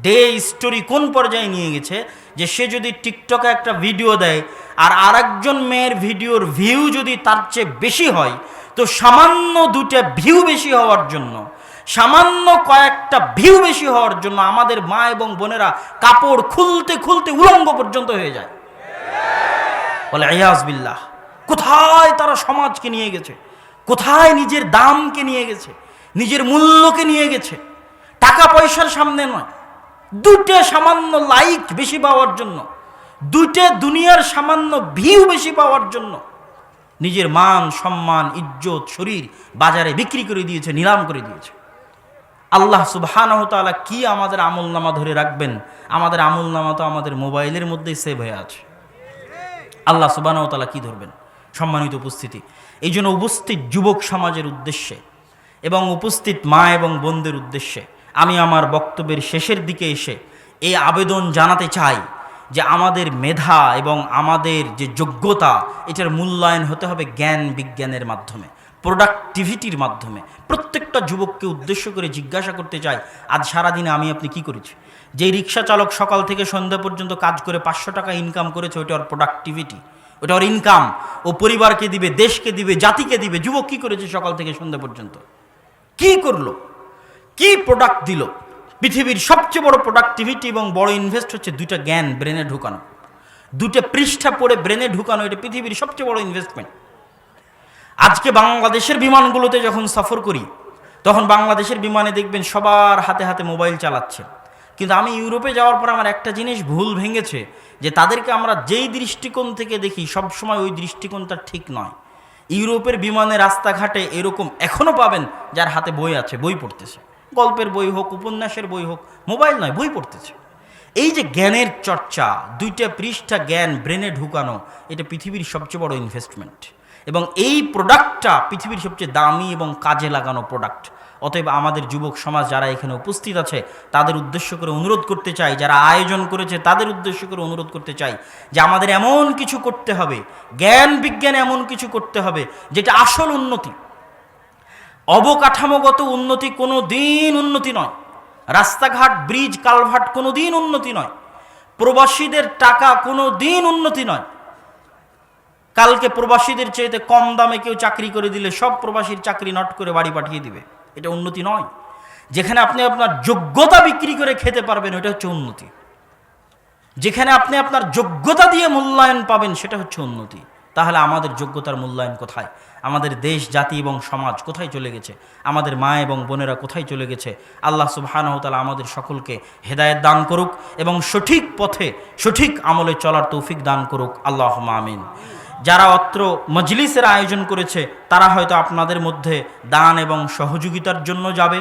ডে স্টোরি কোন পর্যায়ে নিয়ে গেছে, যে সে যদি টিকটকে একটা ভিডিও দেয় আর আরেকজন মেয়ের ভিডিওর ভিউ যদি তার চেয়ে বেশি হয়, তো সামান্য দুটো ভিউ বেশি হওয়ার জন্য, সামান্য কয়েকটা ভিউ বেশি হওয়ার জন্য আমাদের মা এবং বোনেরা কাপড় খুলতে খুলতে উলঙ্গ পর্যন্ত হয়ে যায়। বলে ইয়াজ বিল্লাহ, কোথায় তারা সমাজকে নিয়ে গেছে, কোথায় নিজের দামকে নিয়ে গেছে, নিজের মূল্যকে নিয়ে গেছে। টাকা পয়সার সামনে নয়, দুটো সামান্য লাইক বেশি পাওয়ার জন্য, দুটো দুনিয়ার সামান্য ভিউ বেশি পাওয়ার জন্য নিজের মান সম্মান ইজ্জত শরীর বাজারে বিক্রি করে দিয়েছে, নিলাম করে দিয়েছে। আল্লাহ সুবহানাহু ওয়া তাআলা কি আমাদের আমলনামা ধরে রাখবেন? আমাদের আমলনামা তো আমাদের মোবাইলের মধ্যেই সেভ হয়ে আছে। আল্লাহ সুবহানাহু ওয়া তাআলা কি ধরবেন? সম্মানিত উপস্থিতি, এই জন্য উপস্থিত যুবক সমাজের উদ্দেশ্যে এবং উপস্থিত মা এবং বোনদের উদ্দেশ্যে আমি আমার বক্তব্যের শেষের দিকে এসে এই আবেদন জানাতে চাই যে আমাদের মেধা এবং আমাদের যে যোগ্যতা, এটার মূল্যায়ন হতে হবে জ্ঞান বিজ্ঞানের মাধ্যমে, প্রোডাক্টিভিটির মাধ্যমে। প্রত্যেকটা যুবককে উদ্দেশ্য করে জিজ্ঞাসা করতে চাই, আজ সারাদিনে আমি আপনি কি করেছি? যে রিক্সা চালক সকাল থেকে সন্ধ্যা পর্যন্ত কাজ করে 500 টাকা ইনকাম করেছে, ওটা ওর প্রোডাক্টিভিটি, ওটা ওর ইনকাম। ও পরিবারকে দিবে, দেশকে দিবে, জাতিকে দিবে। যুবক কি করেছে সকাল থেকে সন্ধ্যা পর্যন্ত? কি করলো? কি প্রোডাক্ট দিল? পৃথিবীর সবচেয়ে বড় প্রোডাক্টিভিটি এবং বড় ইনভেস্ট হচ্ছে দুইটা জ্ঞান ব্রেনে ঢুকানো, দুটো পৃষ্ঠা পড়ে ব্রেনে ঢুকানো। এটা পৃথিবীর সবচেয়ে বড় ইনভেস্টমেন্ট। আজকে বাংলাদেশের বিমানগুলোতে যখন সফর করি, তখন বাংলাদেশের বিমানে দেখবেন সবার হাতে হাতে মোবাইল চালাচ্ছে। কিন্তু আমি ইউরোপে যাওয়ার পর আমার একটা জিনিস ভুল ভেঙেছে, যে তাদেরকে আমরা যেই দৃষ্টিকোণ থেকে দেখি সবসময় ওই দৃষ্টিকোণটা ঠিক নয়। ইউরোপের বিমানে রাস্তাঘাটে এরকম এখনও পাবেন যার হাতে বই আছে, বই পড়তেছে, গল্পের বই হোক, উপন্যাসের বই হোক, মোবাইল নয়, বই পড়তেছে। এই যে জ্ঞানের চর্চা, দুইটা পৃষ্ঠা জ্ঞান ব্রেনে ঢুকানো, এটা পৃথিবীর সবচেয়ে বড় ইনভেস্টমেন্ট এবং এই প্রোডাক্টটা পৃথিবীর সবচেয়ে দামি এবং কাজে লাগানো প্রোডাক্ট। অতএব আমাদের যুবক সমাজ যারা এখানে উপস্থিত আছে তাদের উদ্দেশ্য করে অনুরোধ করতে চাই, যারা আয়োজন করেছে তাদের উদ্দেশ্য করে অনুরোধ করতে চাই যে আমাদের এমন কিছু করতে হবে, জ্ঞান বিজ্ঞানে এমন কিছু করতে হবে যেটা আসল উন্নতি। অবকাঠামোগত উন্নতি কোনো দিন উন্নতি নয়, রাস্তাঘাট ব্রিজ কালভার্ট কোনো দিন উন্নতি নয়, প্রবাসীদের টাকা কোনো দিন উন্নতি নয়। কালকে প্রবাসীদের চাইতে কম দামে কেউ চাকরি করে দিলে সব প্রবাসীর চাকরি নট করে বাড়ি পাঠিয়ে দিবে, এটা উন্নতি নয়। যেখানে আপনি আপনার যোগ্যতা বিক্রি করে খেতে পারবেন, ওটা হচ্ছে উন্নতি। যেখানে আপনি আপনার যোগ্যতা দিয়ে মূল্যায়ন পাবেন, সেটা হচ্ছে উন্নতি। তাহলে আমাদের যোগ্যতার মূল্যায়ন কোথায়? আমাদের দেশ জাতি এবং সমাজ কোথায় চলে গেছে? আমাদের মা এবং বোনেরা কোথায় চলে গেছে? আল্লাহ সুবহানাহু ওয়া তাআলা আমাদের সকলকে হেদায়েত দান করুক এবং সঠিক পথে সঠিক আমলে চলার তৌফিক দান করুক। আল্লাহুম্মা আমিন। যারা অত্র মজলিসের আয়োজন করেছে তারা হয়তো আপনাদের মধ্যে দান এবং সহযোগিতার জন্য যাবে।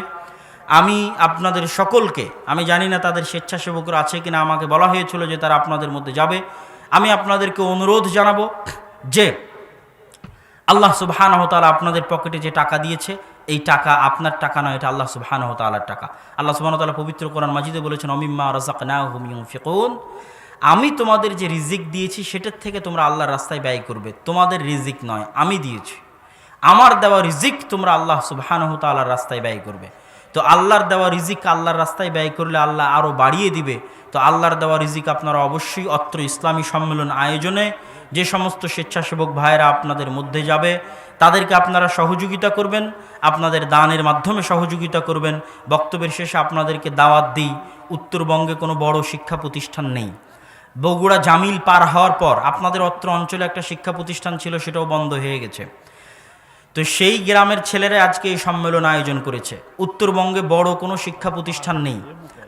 আমি আপনাদের সকলকে, আমি জানি না তাদের স্বেচ্ছাসেবকরা আছে কিনা, আমাকে বলা হয়েছিল যে তারা আপনাদের মধ্যে যাবে। আমি আপনাদেরকে অনুরোধ জানাবো যে আল্লাহ সুবহানাহু ওয়া তাআলা আপনাদের পকেটে যে টাকা দিয়েছে, এই টাকা আপনার টাকা নয়, এটা আল্লাহ সুবহানাহু ওয়া তাআলার টাকা। আল্লাহ সুবহানাহু ওয়া তাআলা পবিত্র কোরআন মাজিদে বলেছেন, অমিম্মা রাযাকনাহুম ইউনফিকুন, আমি তোমাদের যে রিজিক দিয়েছি সেটার থেকে তোমরা আল্লাহর রাস্তায় ব্যয় করবে। তোমাদের রিজিক নয়, আমি দিয়েছি, আমার দেওয়া রিজিক তোমরা আল্লাহ সুবহানাহু ওয়া তাআলার রাস্তায় ব্যয় করবে। তো আল্লাহর দেওয়া রিজিক আল্লাহর রাস্তায় ব্যয় করলে আল্লাহ আরও বাড়িয়ে দিবে। তো আল্লাহর দেওয়া রিজিক আপনারা অবশ্যই অত্র ইসলামী সম্মেলন আয়োজনে যে সমস্ত স্বেচ্ছাসেবক ভাইয়েরা আপনাদের মধ্যে যাবে তাদেরকে আপনারা সহযোগিতা করবেন, আপনাদের দানের মাধ্যমে সহযোগিতা করবেন। বক্তব্যের শেষে আপনাদেরকে দাওয়াত দিই, উত্তরবঙ্গে কোনো বড় শিক্ষা প্রতিষ্ঠান নেই। বগুড়া জামিল পার হওয়ার পর আপনাদের অত্র অঞ্চলে একটা শিক্ষা প্রতিষ্ঠান ছিল, সেটাও বন্ধ হয়ে গেছে। তো সেই গ্রামের ছেলেরা আজকে এই সম্মেলন আয়োজন করেছে। উত্তরবঙ্গে বড় কোনো শিক্ষা প্রতিষ্ঠান নেই।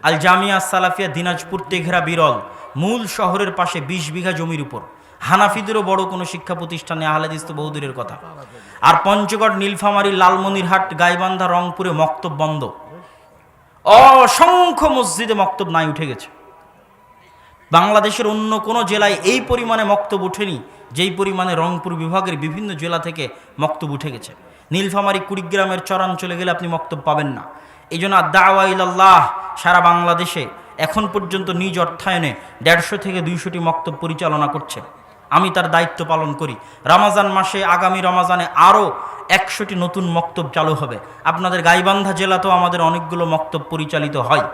আল জামিয়া সালাফিয়া দিনাজপুর তেঘরা বিরল, মূল শহরের পাশে 20 বিঘা জমির উপর। হানাফিদেরও বড় কোনো শিক্ষা প্রতিষ্ঠান নেই, আহলে হাদিস তো বহুদূরের কথা। আর পঞ্চগড়, নীলফামারী, লালমনিরহাট, গাইবান্ধা, রংপুরে মক্তব বন্ধ। অসংখ্য মসজিদে মক্তব নাই, উঠে গেছে। বাংলাদেশের অন্য কোনো জেলায় এই পরিমাণে মক্তব উঠেনি যেই পরিমাণে রংপুর বিভাগের বিভিন্ন জেলা থেকে মক্তব উঠে গেছে। নীলফামারী, কুড়িগ্রামের চরাঞ্চলে গেলে আপনি মক্তব পাবেন না। এই জন্য দাওয়া ইলাল্লাহ সারা বাংলাদেশে এখন পর্যন্ত নিজ অর্থায়নে 150 থেকে 200টি মক্তব পরিচালনা করছে। আমি তার দায়িত্ব পালন করি। রমজান মাসে, আগামী রমজানে আরও 100টি নতুন মক্তব চালু হবে। আপনাদের গাইবান্ধা জেলাতেও আমাদের অনেকগুলো মক্তব পরিচালিত হয়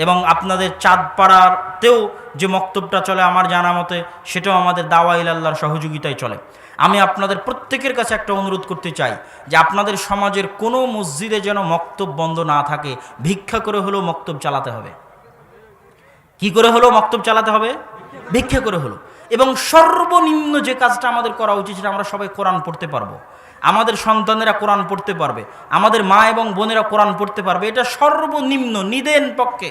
এবং আপনাদের চাঁদপাড়াতেও যে মক্তবটা চলে আমার জানা মতে সেটাও আমাদের দাওয়া ইলাল্লাহর সহযোগিতায় চলে। আমি আপনাদের প্রত্যেকের কাছে একটা অনুরোধ করতে চাই যে আপনাদের সমাজের কোনো মসজিদে যেন মক্তব বন্ধ না থাকে, ভিক্ষা করে হলেও মক্তব চালাতে হবে। কি করে হলেও মক্তব চালাতে হবে? ভিক্ষা করে হলো। এবং সর্বনিম্ন যে কাজটা আমাদের করা উচিত সেটা আমরা সবাই কোরআন পড়তে পারবো, আমাদের সন্তানেরা কোরআন পড়তে পারবে, আমাদের মা এবং বোনেরা কোরআন পড়তে পারবে। এটা সর্বনিম্ন, নিদেন পক্ষে,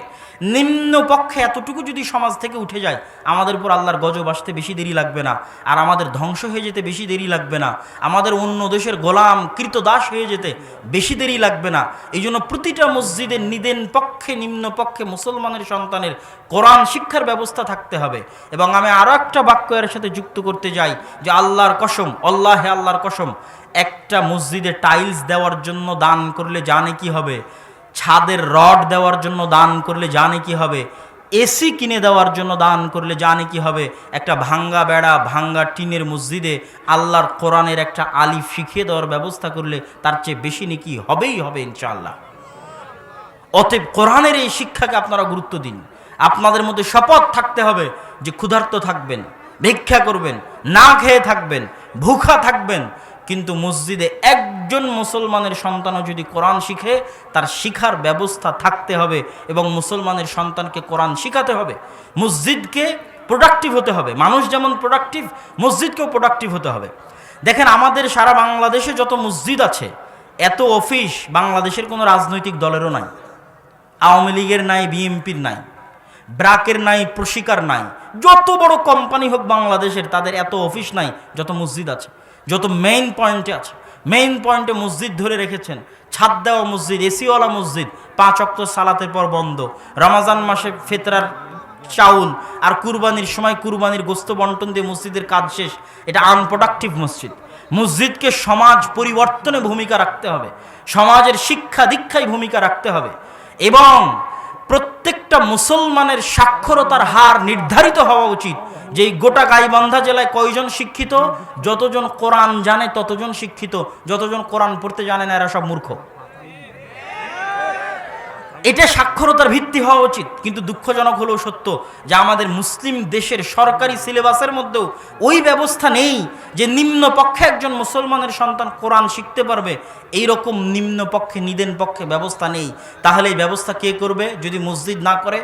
নিম্ন পক্ষে এতটুকু যদি সমাজ থেকে উঠে যায়, আমাদের উপর আল্লাহর গজব আসতে বেশি দেরি লাগবে না, আর আমাদের ধ্বংস হয়ে যেতে বেশি দেরি লাগবে না, আমাদের অন্য দেশের গোলাম কৃতদাস হয়ে যেতে বেশি দেরি লাগবে না। এই জন্য প্রতিটা মসজিদের নিদেন পক্ষে, নিম্ন পক্ষে মুসলমানের সন্তানের কোরআন শিক্ষার ব্যবস্থা থাকতে হবে। এবং আমি আরও একটা বাক্য এর সাথে যুক্ত করতে যাই যে আল্লাহর কসম, আল্লাহর কসম, একটা মসজিদে টাইলস দেওয়ার জন্য দান করলে জানে কি হবে, ছাদের রড দেওয়ার জন্য দান করলে জানে কি হবে, এসি কিনে দেওয়ার জন্য দান করলে জানে কি হবে, একটা ভাঙ্গা বেড়া, ভাঙ্গা টিনের মসজিদে আল্লাহর কোরআনের একটা আলিফ শিখিয়ে দেওয়ার ব্যবস্থা করলে তার চেয়ে বেশি নাকি হবেই হবে ইনশাআল্লাহ। অতএব কোরআনের এই শিক্ষাকে আপনারা গুরুত্ব দিন। আপনাদের মধ্যে শপথ থাকতে হবে যে ক্ষুধার্ত থাকবেন, ভিক্ষা করবেন, না খেয়ে থাকবেন, ভুখা থাকবেন, কিন্তু মসজিদে একজন মুসলমানের সন্তানও যদি কোরআন শিখে তার শিখার ব্যবস্থা থাকতে হবে এবং মুসলমানের সন্তানকে কোরআন শিখাতে হবে। মসজিদকে প্রোডাক্টিভ হতে হবে। মানুষ যেমন প্রোডাক্টিভ, মসজিদকেও প্রোডাক্টিভ হতে হবে। দেখেন আমাদের সারা বাংলাদেশে যত মসজিদ আছে, এত অফিস বাংলাদেশের কোনো রাজনৈতিক দলেরও নাই। আওয়ামী লীগের নাই, বিএনপির নাই, ব্রাকের নাই, প্রশিকার নাই, যত বড় কোম্পানি হোক বাংলাদেশের, তাদের এত অফিস নাই যত মসজিদ আছে, যত মেইন পয়েন্টে আছে। মেইন পয়েন্টে মসজিদ ধরে রেখেছেন, ছাদ দেওয়া মসজিদ, এসিওয়ালা মসজিদ, 5 ওয়াক্ত সালাতের পর বন্ধ, রমজান মাসে ফিতরার চাউল আর কুরবানির সময় কুরবানির গোস্ত বন্টন দিয়ে মসজিদের কাজ শেষ। এটা আনপ্রোডাক্টিভ মসজিদ। মসজিদকে সমাজ পরিবর্তনে ভূমিকা রাখতে হবে, সমাজের শিক্ষা দীক্ষায় ভূমিকা রাখতে হবে এবং প্রত্যেকটা মুসলমানের সাক্ষরতার হার নির্ধারিত হওয়া উচিত যে গোটা গাইবান্ধা জেলায় কয়জন শিক্ষিত, যতজন কোরআন জানে ততজন শিক্ষিত, যতজন কোরআন পড়তে জানে না এরা সব মূর্খ। এটা সাক্ষরতার ভিত্তি হওয়া উচিত। কিন্তু দুঃখজনক হলেও সত্য যে আমাদের মুসলিম দেশের সরকারি সিলেবাসের মধ্যেও ওই ব্যবস্থা নেই যে নিম্ন পক্ষে একজন মুসলমানের সন্তান কোরআন শিখতে পারবে, এইরকম নিম্ন পক্ষে, নিদেন পক্ষে ব্যবস্থা নেই। তাহলে এই ব্যবস্থা কে করবে যদি মসজিদ না করে?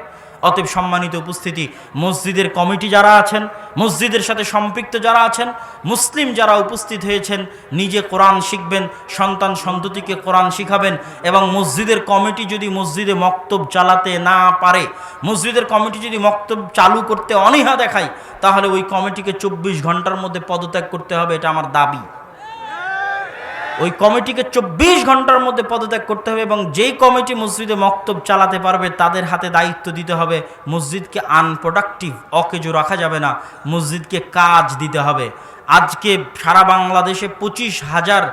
অতএব সম্মানিত উপস্থিতি, মসজিদের কমিটি যারা আছেন, মসজিদের সাথে সম্পৃক্ত যারা আছেন, মুসলিম যারা উপস্থিত হয়েছেন, নিজে কোরআন শিখবেন, সন্তান সন্ততিকে কোরআন শিখাবেন। এবং মসজিদের কমিটি যদি মসজিদে মক্তব চালাতে না পারে, মসজিদের কমিটি যদি মক্তব চালু করতে অনীহা দেখায়, তাহলে ওই কমিটিকে 24 ঘন্টার মধ্যে পদত্যাগ করতে হবে, এটা আমার দাবি। ওই কমিটিকে 24 ঘন্টার মধ্যে পদত্যাগ করতে হবে এবং যেই কমিটি মসজিদে মক্তব চালাতে পারবে তাদের হাতে দায়িত্ব দিতে হবে। মসজিদকে আনপ্রোডাক্টিভ, অকেজো রাখা যাবে না, মসজিদকে কাজ দিতে হবে। আজকে সারা বাংলাদেশে 25,000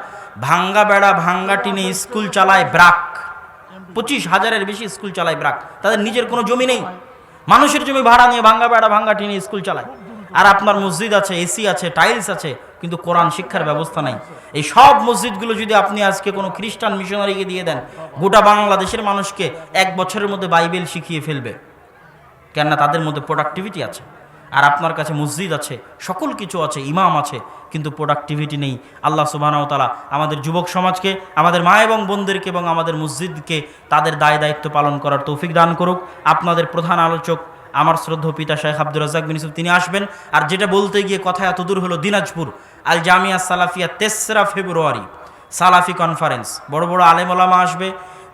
ভাঙ্গা বেড়া, ভাঙ্গা টিনে স্কুল চালায় ব্রাক। 25,000-এর বেশি স্কুল চালায় ব্রাক। তাদের নিজের কোনো জমি নেই, মানুষের জমি ভাড়া নিয়ে ভাঙ্গা বেড়া, ভাঙ্গা টিনে স্কুল চালায়। আর আপনার মসজিদ আছে, এসি আছে, টাইলস আছে, কিন্তু কোরআন শিক্ষার ব্যবস্থা নাই। এই সব মসজিদগুলো যদি আপনি আজকে কোনো খ্রিস্টান মিশনারিকে দিয়ে দেন, গোটা বাংলাদেশের মানুষকে 1 বছরের মধ্যে বাইবেল শিখিয়ে ফেলবে, কেননা তাদের মধ্যে প্রোডাক্টিভিটি আছে। আর আপনার কাছে মসজিদ আছে, সকল কিছু আছে, ইমাম আছে, কিন্তু প্রোডাক্টিভিটি নেই। আল্লাহ সুবহানাহু ওয়া তাআলা আমাদের যুবক সমাজকে, আমাদের মা এবং বোনদেরকে এবং আমাদের মসজিদকে তাদের দায়িত্ব পালন করার তৌফিক দান করুক। আপনাদের প্রধান আলোচক আমার শ্রদ্ধেয় পিতা শেখ আব্দুর রাজ্জাক বিন ইউসুফ, তিনি আসবেন। আর যেটা বলতে গিয়ে কথা এত দূর হলো, দিনাজপুর আল জামিয়া সালাফিয়া 3রা ফেব্রুয়ারি সালাফি কনফারেন্স, বড় বড় আলেম ওলামা আসবে,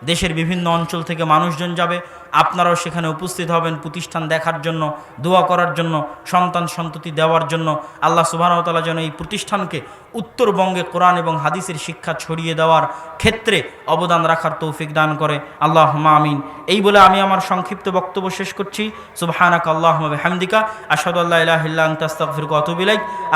দেশের বিভিন্ন অঞ্চল থেকে মানুষজন যাবে। আপনারাও সেখানে উপস্থিত হবেন প্রতিষ্ঠান দেখার জন্য, দোয়া করার জন্য, সন্তান সন্ততি দেওয়ার জন্য। আল্লাহ সুবহানাহু ওয়া তাআলা যেন এই প্রতিষ্ঠানকে উত্তরবঙ্গে কোরআন এবং হাদিসের শিক্ষা ছড়িয়ে দেওয়ার ক্ষেত্রে অবদান রাখার তৌফিক দান করে। আল্লাহুম্মা আমিন। এই বলে আমি আমার সংক্ষিপ্ত বক্তব্য শেষ করছি। সুবহানাকা আল্লাহুম্মা বিহামদিকা আশহাদু আল্লা ইলাহা ইল্লা আনতা আস্তাগফিরুকা ওয়া আতুবু ইলাইক।